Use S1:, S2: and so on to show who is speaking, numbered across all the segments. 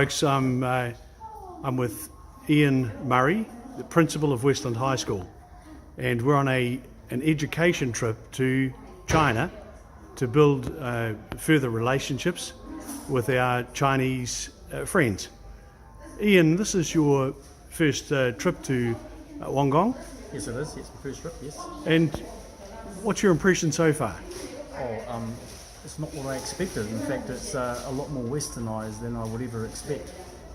S1: Folks, I'm with Iian Murray, the principal of Westland High School, and we're on an education trip to China to build further relationships with our Chinese friends. Ian, this is your first trip to Huanggang?
S2: Yes, it is. It's my first trip, yes.
S1: And what's your impression so far?
S2: It's not what I expected. In fact, it's a lot more westernised than I would ever expect.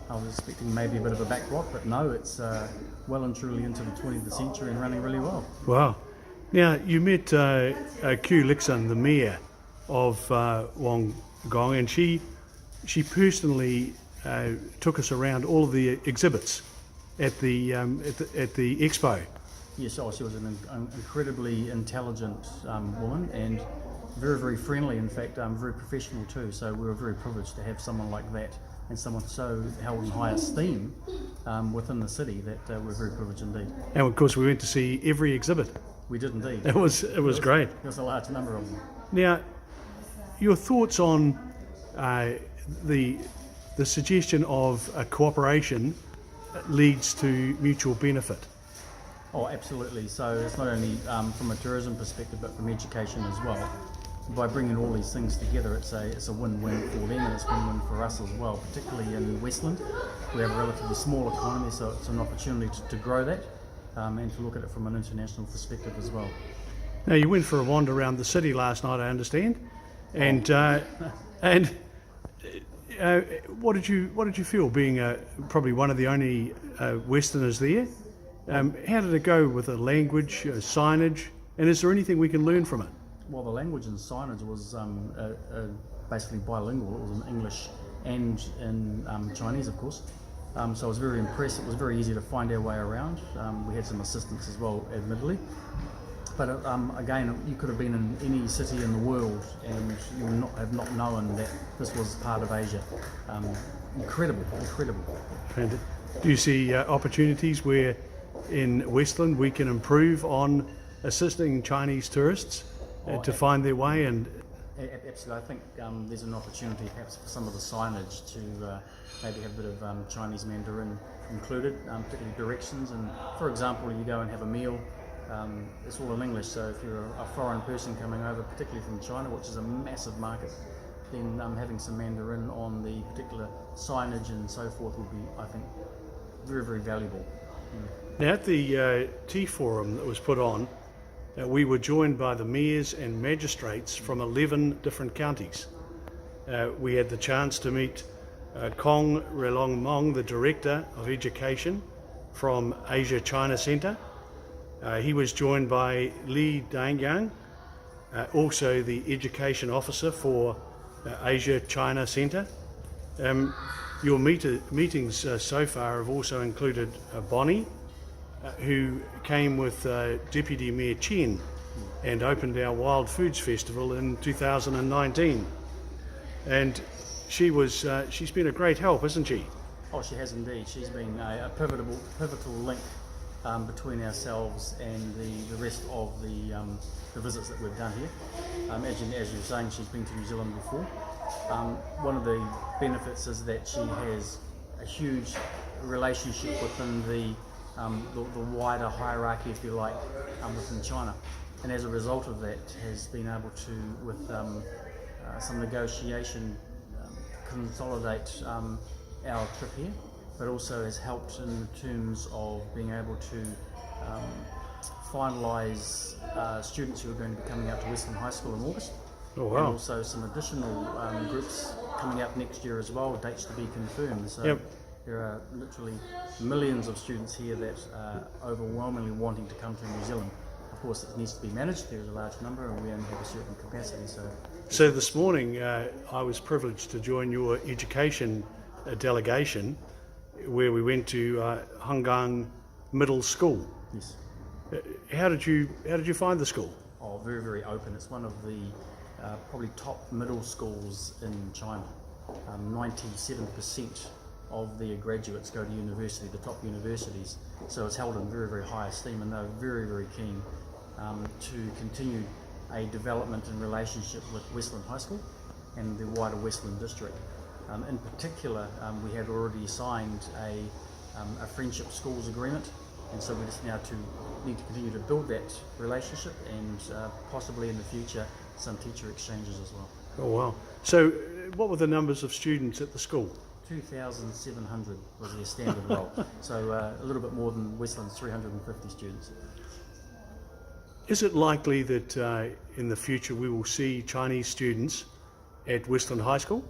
S2: I was expecting maybe a bit of a backrock, but no, it's well and truly into the 20th century and running really well.
S1: Wow. Now, you met Q Lixon, the mayor of Huanggang, and she personally took us around all of the exhibits at the expo.
S2: Yes, she was an incredibly intelligent woman and very, very friendly. In fact, very professional too. So we were very privileged to have someone like that and someone so held in high esteem within the city that we're very privileged indeed. And
S1: of course, we went to see every exhibit.
S2: We did indeed.
S1: It was great.
S2: There was a large number of them.
S1: Now, your thoughts on the suggestion of a cooperation leads to mutual benefit?
S2: Oh, absolutely. So it's not only from a tourism perspective, but from education as well. By bringing all these things together, it's a win-win for them and it's a win-win for us as well, particularly in Westland. We have a relatively small economy, so it's an opportunity to grow that and to look at it from an international perspective as well.
S1: Now, you went for a wander around the city last night, I understand, and what did you feel being probably one of the only Westerners there? How did it go with the language, signage, and is there anything we can learn from it?
S2: Well, the language and signage was basically bilingual. It was in English and in Chinese, of course. So I was very impressed. It was very easy to find our way around. We had some assistance as well, admittedly. But again, you could have been in any city in the world and you would not have known that this was part of Asia. Incredible.
S1: And do you see opportunities where in Westland we can improve on assisting Chinese tourists to find their way? And
S2: absolutely, I think there's an opportunity perhaps for some of the signage to maybe have a bit of Chinese Mandarin included, particularly directions. And for example, you go and have a meal, it's all in English, so if you're a foreign person coming over, particularly from China, which is a massive market, then having some Mandarin on the particular signage and so forth would be, I think, very, very valuable.
S1: Now, at the tea forum that was put on, we were joined by the mayors and magistrates from 11 different counties. We had the chance to meet Kong Relong Mong, the Director of Education from Asia China Centre. He was joined by Li Dangyang, also the Education Officer for Asia China Centre. Your meetings so far have also included Bonnie, who came with Deputy Mayor Chen and opened our Wild Foods Festival in 2019. And she's been a great help, isn't she?
S2: Oh, she has indeed. She's been a pivotal link between ourselves and the rest of the visits that we've done here. As you were saying, she's been to New Zealand before. One of the benefits is that she has a huge relationship within the wider hierarchy, if you like, within China, and as a result of that has been able to, with some negotiation, consolidate our trip here, but also has helped in terms of being able to finalise students who are going to be coming out to Westland High School in August.
S1: Oh, wow.
S2: And also some additional groups coming up next year as well, dates to be confirmed. So
S1: yep.
S2: There are literally millions of students here that are overwhelmingly wanting to come to New Zealand. Of course, it needs to be managed. There's a large number and we only have a certain capacity.
S1: So this morning I was privileged to join your education delegation where we went to Huanggang Middle School.
S2: Yes.
S1: How did you find the school?
S2: Oh, very, very open. It's one of the probably top middle schools in China. 97% of their graduates go to university, the top universities. So it's held in very, very high esteem, and they're very, very keen to continue a development and relationship with Westland High School and the wider Westland district. In particular, we had already signed a friendship schools agreement, and so we just now need to continue to build that relationship and possibly in the future some teacher exchanges as well.
S1: Oh wow. So what were the numbers of students at the school?
S2: 2,700 was their standard roll, so a little bit more than Westland's 350 students.
S1: Is it likely that in the future we will see Chinese students at Westland High School?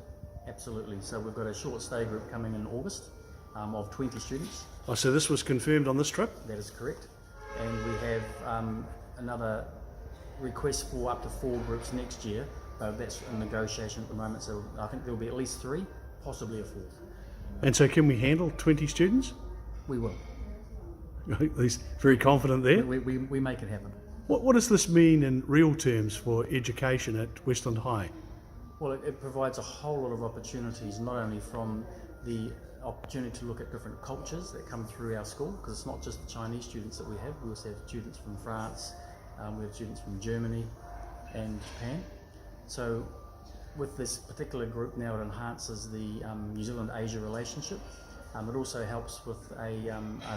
S2: Absolutely. So we've got a short stay group coming in August of 20 students.
S1: Oh, so this was confirmed on this trip?
S2: That is correct. And we have another request for up to 4 groups next year. That's in negotiation at the moment, so I think there will be at least 3, possibly a 4th.
S1: And so can we handle 20 students?
S2: We will.
S1: At least very confident there.
S2: We make it happen.
S1: What does this mean in real terms for education at Westland High?
S2: Well, it provides a whole lot of opportunities, not only from the opportunity to look at different cultures that come through our school, because it's not just the Chinese students that we have also have students from France, we have students from Germany and Japan. So with this particular group now, it enhances the New Zealand-Asia relationship. It also helps with a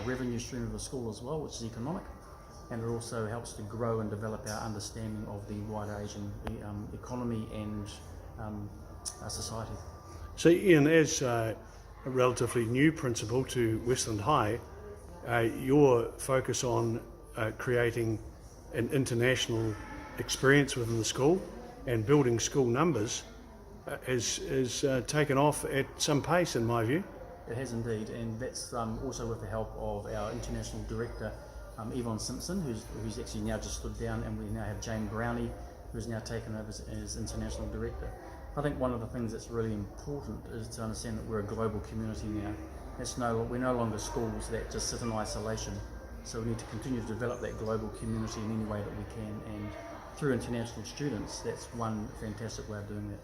S2: revenue stream of the school as well, which is economic, and it also helps to grow and develop our understanding of the wider Asian economy and society.
S1: So Ian, as a relatively new principal to Westland High, your focus on creating an international experience within the school and building school numbers is taken off at some pace in my view.
S2: It has indeed, and that's also with the help of our international director Yvonne Simpson, who's actually now just stood down, and we now have Jane Brownie, who's now taken over as international director. I think one of the things that's really important is to understand that we're a global community now. We're no longer schools that just sit in isolation, so we need to continue to develop that global community in any way that we can, and through international students, that's one fantastic way of doing that.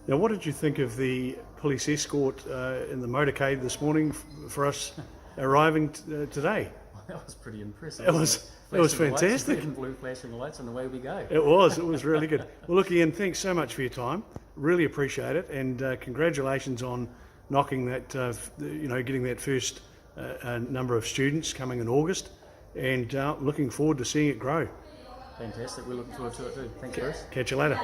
S1: Now, what did you think of the police escort in the motorcade this morning for us arriving today?
S2: That was pretty impressive.
S1: It was fantastic.
S2: Red and blue flashing lights, and away we go.
S1: It was really good. Well, look, Ian, thanks so much for your time. Really appreciate it, and congratulations on knocking that, getting that first number of students coming in August, and looking forward to seeing it grow.
S2: Fantastic. We look forward to it too. Thanks, Bruce.
S1: Catch you later.